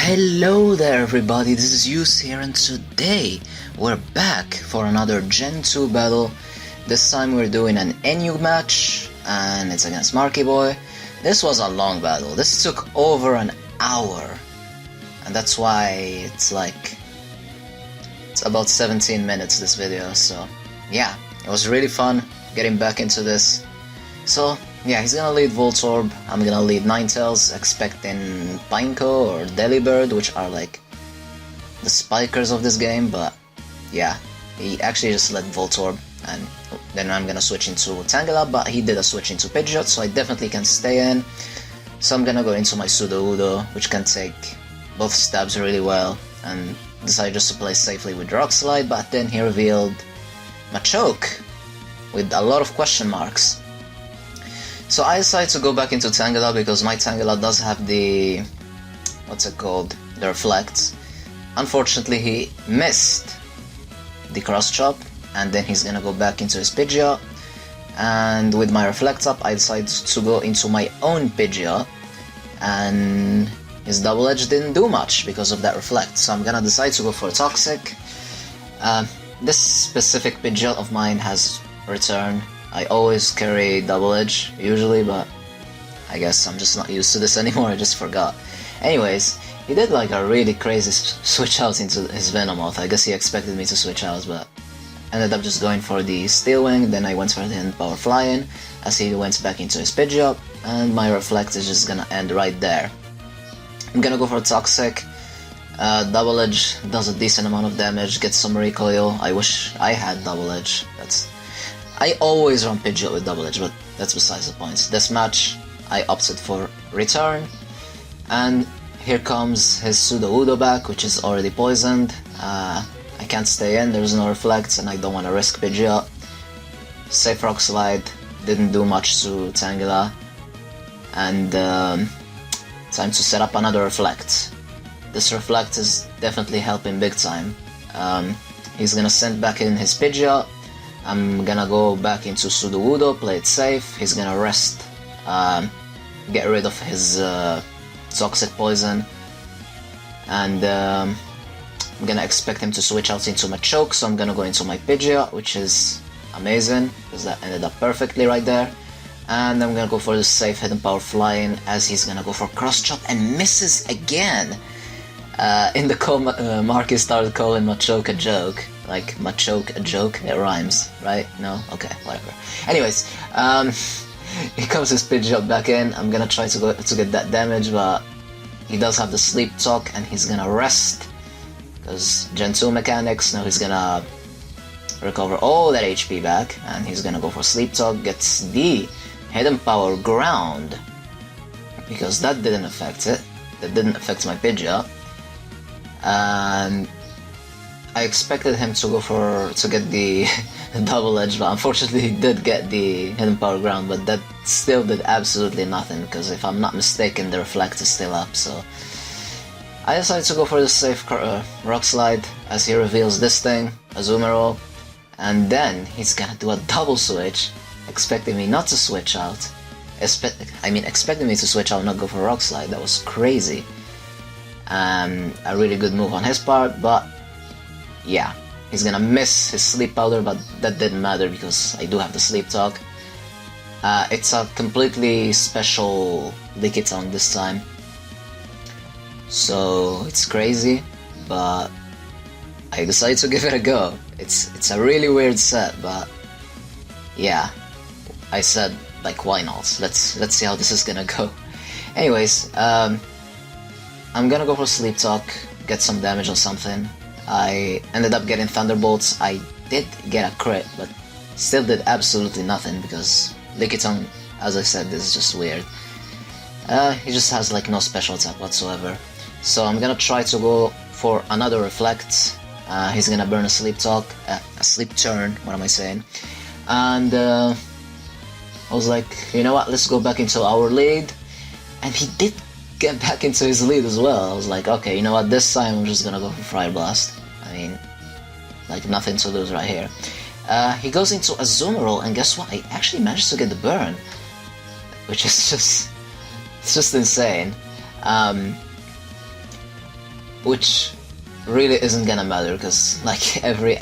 Hello there everybody, this is Yus here, and today we're back for another Gen 2 battle. This time we're doing an NU match and it's against Markyboy. This was a long battle, this took over an hour, and that's why it's about 17 minutes this video. So yeah, it was really fun getting back into this. So yeah, he's gonna lead Voltorb, I'm gonna lead Ninetales, expecting Pineco or Delibird, which are like the spikers of this game, but yeah, he actually just led Voltorb, and then I'm gonna switch into Tangela, but he did a switch into Pidgeot, so I definitely can stay in. So I'm gonna go into my Sudowoodo, which can take both stabs really well, and decided just to play safely with Rock Slide, but then he revealed Machoke with a lot of question marks. So I decided to go back into Tangela because my Tangela does have the... what's it called? The Reflect. Unfortunately he missed the Cross Chop, and then he's gonna go back into his Pidgeot. And with my Reflect up, I decided to go into my own Pidgeot, and his Double Edge didn't do much because of that Reflect, so I'm gonna decide to go for Toxic. This specific Pidgeot of mine has Return. I always carry Double Edge, usually, but I guess I'm just not used to this anymore, I just forgot. Anyways, he did like a really crazy switch out into his Venomoth. I guess he expected me to switch out, but ended up just going for the Steel Wing, then I went for the Power Fly-In, as he went back into his Pidgeot, and my Reflect is just gonna end right there. I'm gonna go for Toxic. Double Edge does a decent amount of damage, gets some recoil. I wish I had Double Edge. I always run Pidgeot with Double Edge, but that's besides the point. This match, I opted for Return, and here comes his Sudowoodo back, which is already poisoned. I can't stay in, there's no Reflects, and I don't want to risk Pidgeot. Safe Rock Slide, didn't do much to Tangela, and time to set up another Reflect. This Reflect is definitely helping big time. He's gonna send back in his Pidgeot. I'm gonna go back into Sudowoodo, play it safe. He's gonna rest, get rid of his Toxic Poison, and I'm gonna expect him to switch out into Machoke, so I'm gonna go into my Pidgeot, which is amazing, because that ended up perfectly right there. And I'm gonna go for the safe Hidden Power Fly-In, as he's gonna go for Cross Chop and misses again. In the call, Marky started calling Machoke a joke. Like, Machoke a joke? It rhymes, right? No? Okay, whatever. Anyways, here comes his Pidgeot back in. I'm gonna try to get that damage, but he does have the Sleep Talk, and he's gonna rest, because Gen 2 mechanics. Now he's gonna recover all that HP back, and he's gonna go for Sleep Talk, gets the Hidden Power Ground, because that didn't affect it. That didn't affect my Pidgeot. And I expected him to go to get the Double Edge, but unfortunately he did get the Hidden Power Ground, but that still did absolutely nothing, because if I'm not mistaken the Reflect is still up, so I decided to go for the safe Rock Slide, as he reveals this thing, Azumarill, and then he's gonna do a double switch, expecting me not to switch out. Expecting me to switch out, not go for Rock Slide. That was crazy. A really good move on his part, but yeah, he's gonna miss his Sleep Powder, but that didn't matter because I do have the Sleep Talk. It's a completely special Lickitung this time, so it's crazy, but I decided to give it a go. It's a really weird set, but yeah, I said, like, why not? Let's see how this is gonna go. Anyways, I'm gonna go for Sleep Talk, get some damage or something. I ended up getting Thunderbolts. I did get a crit, but still did absolutely nothing, because Lickitung, as I said, is just weird. He just has like no special attack whatsoever. So I'm gonna try to go for another Reflect. He's gonna burn a Sleep Talk, a Sleep Turn, what am I saying? And I was like, you know what, let's go back into our lead. And he did get back into his lead as well. I was like, okay, you know what, this time I'm just gonna go for Fire Blast. I mean, like, nothing to lose right here. He goes into Azumarill, and guess what, I actually managed to get the burn, which is just, it's just insane. which really isn't gonna matter because like every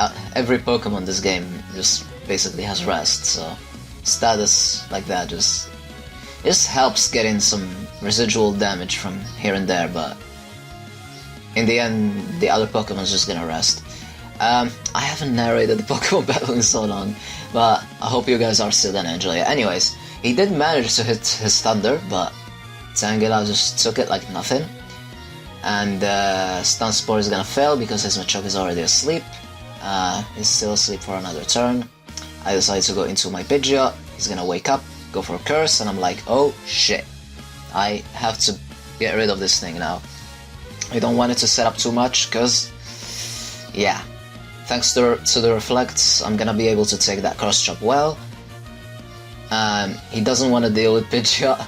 Pokemon this game just basically has rest, so status like that just helps getting some residual damage from here and there, but in the end the other Pokemon's just gonna rest. I haven't narrated the Pokemon battle in so long, but I hope you guys are still gonna enjoy it. Anyways, he did manage to hit his Thunder, but Tangela just took it like nothing. And Stun Spore is gonna fail because his Machoke is already asleep. He's still asleep for another turn. I decide to go into my Pidgeot. He's gonna wake up, go for a Curse, and I'm like, oh shit. I have to get rid of this thing now. I don't want it to set up too much, because, yeah. Thanks to the Reflects, I'm gonna be able to take that Cross Chop well. He doesn't want to deal with Pidgeot,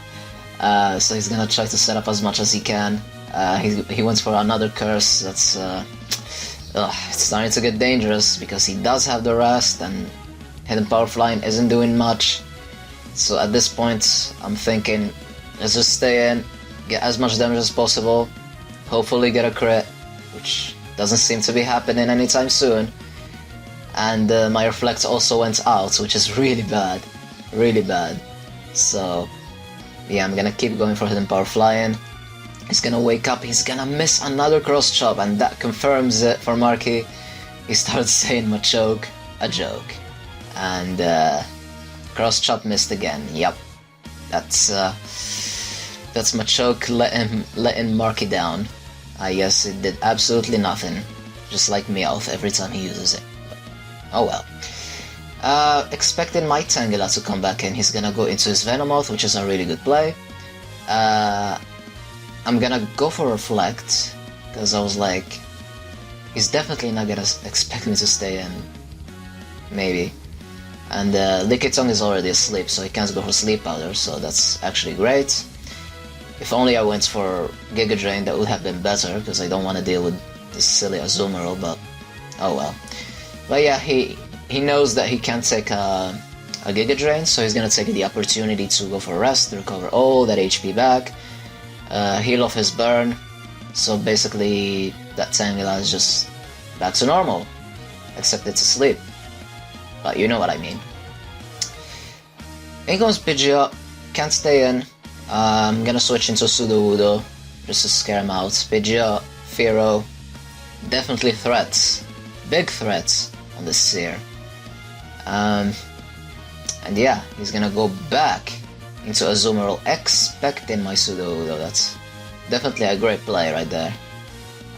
so he's gonna try to set up as much as he can. He went for another Curse. That's it's starting to get dangerous because he does have the rest and Hidden Power Flying isn't doing much. So at this point, I'm thinking, let's just stay in, get as much damage as possible, hopefully get a crit, which doesn't seem to be happening anytime soon. And my Reflect also went out, which is really bad, really bad. So yeah, I'm gonna keep going for Hidden Power Flying. He's gonna wake up, he's gonna miss another Cross Chop, and that confirms it for Marky. He starts saying Machoke, a joke. And Cross Chop missed again. Yep. That's Machoke letting Marky down. I guess it did absolutely nothing. Just like Meowth every time he uses it. But, oh well. Expecting my Tangela to come back in, he's gonna go into his Venomoth, which is a really good play. I'm gonna go for Reflect, because I was like, he's definitely not gonna expect me to stay in. Maybe. And Lickitung is already asleep, so he can't go for Sleep Powder, so that's actually great. If only I went for Giga Drain, that would have been better, because I don't want to deal with this silly Azumarill, but oh well. But yeah, he knows that he can't take a Giga Drain, so he's gonna take the opportunity to go for Rest, to recover all that HP back, heal off his burn, so basically that Tangela is just back to normal, except it's asleep. But you know what I mean. In comes Pidgeot, can't stay in. I'm gonna switch into Sudowoodo just to scare him out. Pidgeot, Fearow, definitely threats, big threats on this Seer. And yeah, he's gonna go back into Azumarill, expecting my Sudowoodo. That's definitely a great play right there.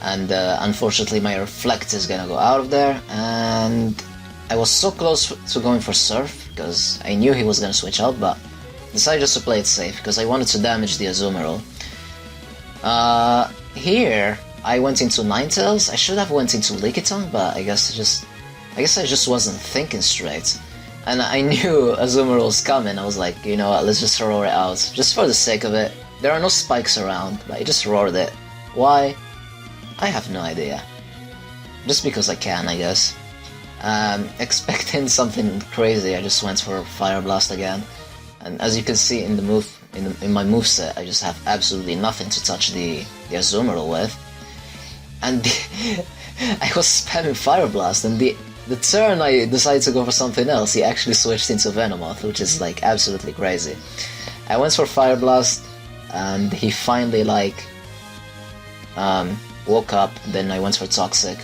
And unfortunately my Reflect is gonna go out of there, and I was so close to going for Surf, because I knew he was gonna switch out, but decided just to play it safe, because I wanted to damage the Azumarill. Here, I went into Ninetales. I should have went into Lickitung, but I guess I just wasn't thinking straight. And I knew Azumarill was coming. I was like, you know what, let's just roar it out, just for the sake of it. There are no spikes around, but I just roared it. Why? I have no idea. Just because I can, I guess. Expecting something crazy, I just went for Fire Blast again, and as you can see in the in my moveset, I just have absolutely nothing to touch the Azumarill with, and I was spamming Fire Blast, and the turn I decided to go for something else, he actually switched into Venomoth, which is like absolutely crazy. I went for Fire Blast, and he finally like woke up. Then I went for Toxic,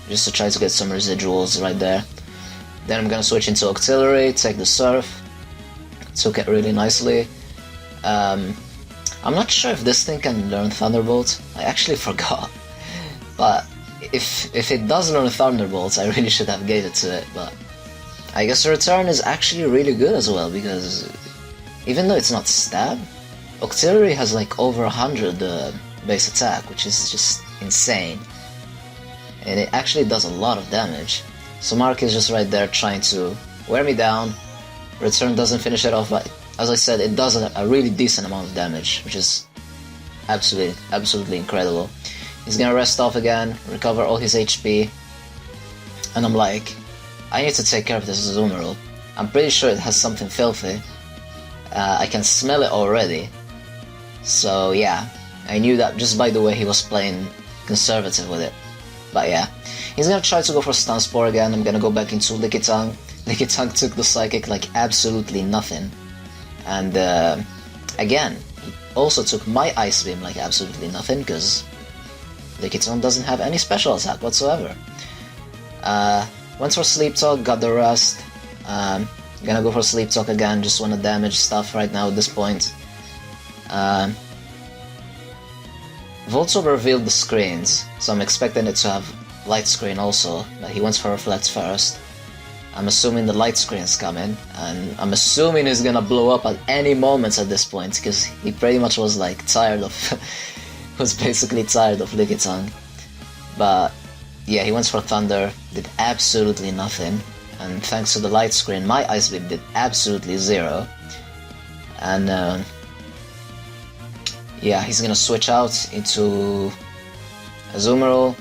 just to try to get some residuals right there. Then I'm gonna switch into Octillery, take the Surf, took it really nicely. I'm not sure if this thing can learn Thunderbolt, I actually forgot. But if it does learn Thunderbolt, I really should have gave it to it, but I guess the return is actually really good as well, because even though it's not Stab, Octillery has like over 100 base attack, which is just insane. And it actually does a lot of damage. So Mark is just right there trying to wear me down. Return doesn't finish it off, but as I said, it does a really decent amount of damage, which is absolutely incredible. He's gonna rest off again, recover all his HP, and I'm like, I need to take care of this Azumarill. I'm pretty sure it has something filthy. I can smell it already. So yeah, I knew that just by the way he was playing conservative with it. But yeah, he's gonna try to go for Stun Spore again. I'm gonna go back into Lickitung. Lickitung took the Psychic like absolutely nothing. And again, he also took my Ice Beam like absolutely nothing, because Lickitung doesn't have any special attack whatsoever. Went for Sleep Talk, got the rest. Gonna go for Sleep Talk again, just wanna damage stuff right now at this point. Voltorb revealed the screens, so I'm expecting it to have Light Screen also, but he went for Reflect first. I'm assuming the Light Screen's coming, and I'm assuming he's gonna blow up at any moment at this point, because he pretty much was like tired of... was basically tired of Lickitung. But yeah, he went for Thunder, did absolutely nothing, and thanks to the Light Screen, my Ice Beam did absolutely zero. And yeah, he's gonna switch out into Azumarill.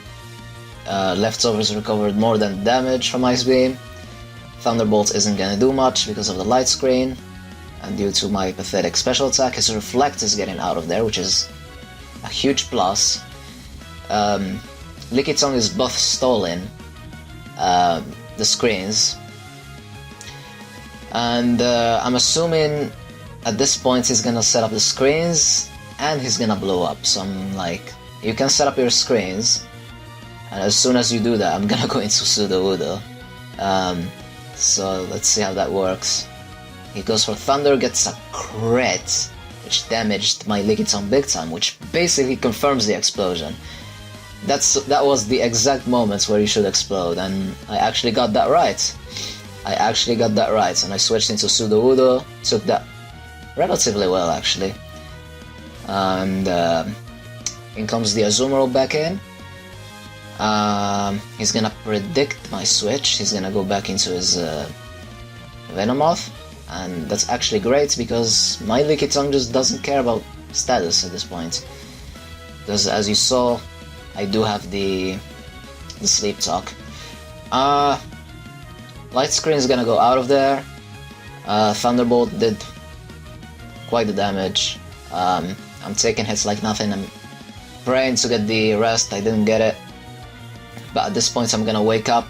Leftovers recovered more than damage from Ice Beam. Thunderbolt isn't gonna do much because of the Light Screen, and due to my pathetic special attack, his Reflect is getting out of there, which is a huge plus. Lickitung is both stalling the screens, and I'm assuming at this point he's gonna set up the screens and he's gonna blow up. So I'm like, you can set up your screens, and as soon as you do that, I'm gonna go into Sudowoodo. So let's see how that works. He goes for Thunder, gets a crit, which damaged my Lickitung big time, which basically confirms the explosion. That was the exact moments where you should explode, and I actually got that right. And I switched into Sudowoodo, took that relatively well actually. And in comes the Azumarill back in. He's gonna predict my switch, he's gonna go back into his Venomoth, and that's actually great because my Lickitung just doesn't care about status at this point. Because as you saw, I do have the Sleep Talk. Light Screen is gonna go out of there. Thunderbolt did quite the damage. I'm taking hits like nothing. I'm praying to get the rest. I didn't get it. But at this point I'm gonna wake up.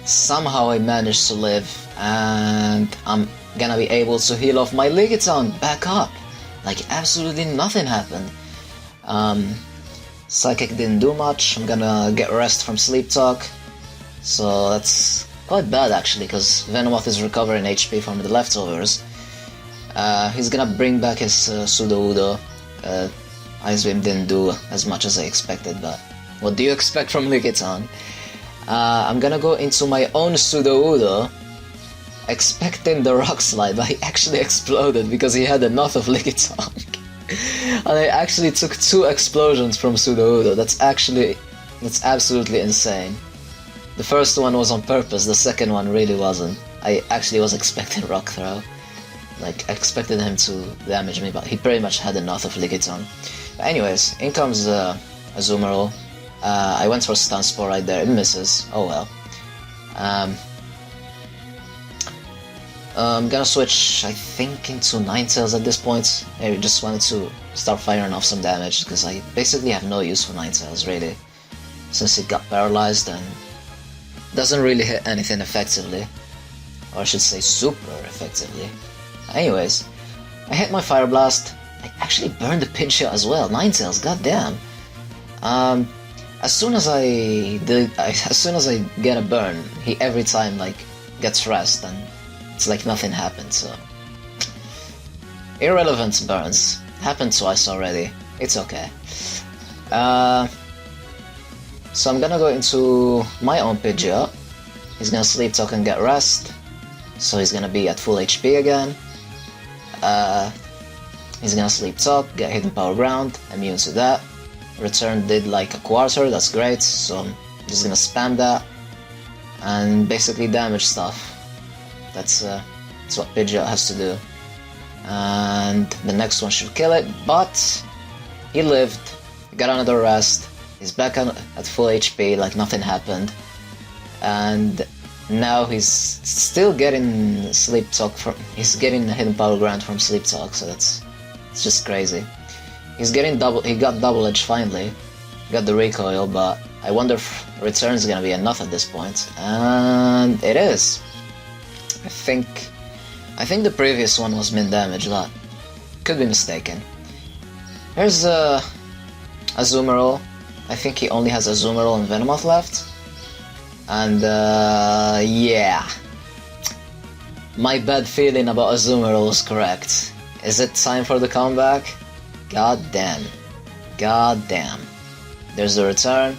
Somehow I managed to live, and I'm gonna be able to heal off my Lickitung back up. Like absolutely nothing happened. Psychic didn't do much. I'm gonna get rest from Sleep Talk. So that's quite bad actually, because Venomoth is recovering HP from the leftovers. He's gonna bring back his Sudowoodo. Ice Beam didn't do as much as I expected, but what do you expect from Lickitung? I'm gonna go into my own Sudowoodo, expecting the Rock Slide, but he actually exploded because he had enough of Lickitung. And I actually took 2 explosions from Sudowoodo. That's absolutely insane. The first one was on purpose, the second one really wasn't. I actually was expecting Rock Throw. Like, I expected him to damage me, but he pretty much had enough of Lickitung. But anyways, in comes Azumarill. I went for Stun Spore right there, it misses, oh well. I'm gonna switch, I think, into Ninetales at this point. I just wanted to start firing off some damage, because I basically have no use for Ninetales, really. Since it got paralyzed and doesn't really hit anything effectively. Or I should say super effectively. Anyways, I hit my Fire Blast. I actually burned the Pidgeot as well, Ninetales, goddamn. As soon as I get a burn, he every time like gets rest, and it's like nothing happened. So irrelevant burns happened twice already. It's okay. So I'm gonna go into my own Pidgeot. He's gonna Sleep Talk and get rest, so he's gonna be at full HP again. He's gonna Sleep Talk, get Hidden Power Ground, immune to that. Return did like a quarter, that's great, so I'm just gonna spam that and basically damage stuff. That's what Pidgeot has to do. And the next one should kill it, but he lived, got another rest, he's back at full HP like nothing happened. And now he's still getting Sleep Talk he's getting a Hidden Power Ground from Sleep Talk, so it's just crazy. He's getting double. He got double edge finally. Got the recoil, but I wonder if return is gonna be enough at this point, and it is. I think the previous one was min damage, but could be mistaken. Here's Azumarill. I think he only has Azumarill and Venomoth left, and yeah, my bad feeling about Azumarill was correct. Is it time for the comeback? God damn. God damn. There's the return.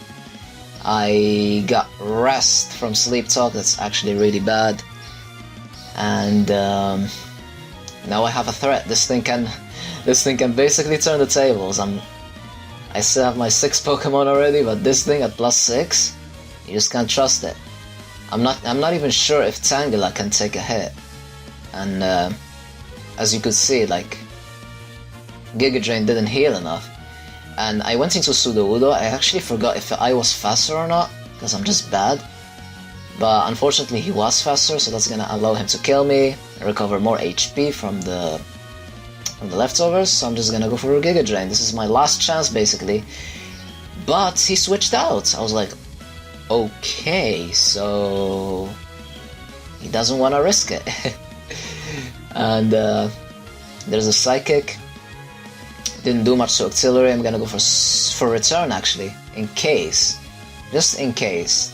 I got rest from sleep talk, that's actually really bad. And now I have a threat. This thing can basically turn the tables. I still have my 6 Pokemon already, but this thing at +6, you just can't trust it. I'm not even sure if Tangela can take a hit. And as you could see, like, Giga Drain didn't heal enough. And I went into Sudowoodo. I actually forgot if I was faster or not, because I'm just bad. But unfortunately he was faster, so that's gonna allow him to kill me, recover more HP from the leftovers, so I'm just gonna go for a Giga Drain. This is my last chance, basically. But he switched out. I was like, okay, so he doesn't want to risk it. And there's a Psychic. Didn't do much to Auxiliary. I'm gonna go for return, actually, in case, just in case,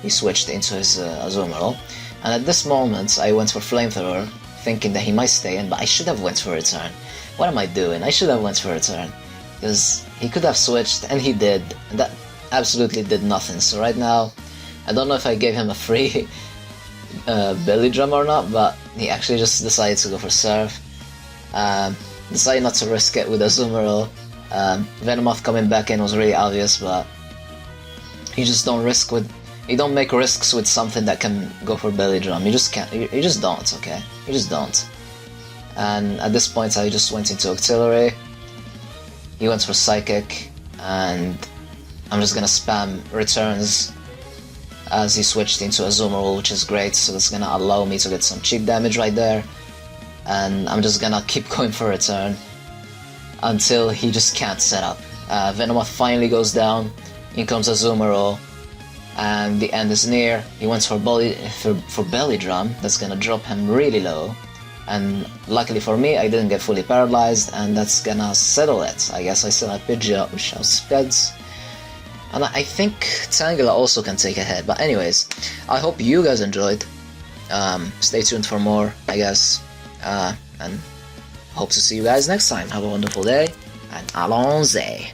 he switched into his Azumarill. And at this moment, I went for Flamethrower, thinking that he might stay in, but I should have went for return. What am I doing? I should have went for return, because he could have switched, and he did, and that absolutely did nothing. So right now, I don't know if I gave him a free belly drum or not, but he actually just decided to go for Surf. Decided not to risk it with Azumarill. Venomoth coming back in was really obvious, but you just don't risk with, you don't make risks with something that can go for belly drum. You just can't. You just don't. Okay, you just don't. And at this point, I just went into Auxiliary. He went for Psychic, and I'm just gonna spam returns as he switched into Azumarill, which is great. So that's gonna allow me to get some cheap damage right there. And I'm just gonna keep going for return until he just can't set up. Venomoth finally goes down. In comes Azumarill, and the end is near. He went for belly drum. That's gonna drop him really low. And luckily for me, I didn't get fully paralyzed, and that's gonna settle it. I guess I still have Pidgeot, which has Speds. And I think Tangela also can take a hit. But anyways, I hope you guys enjoyed. Stay tuned for more, I guess. And hope to see you guys next time. Have a wonderful day, and allons-y.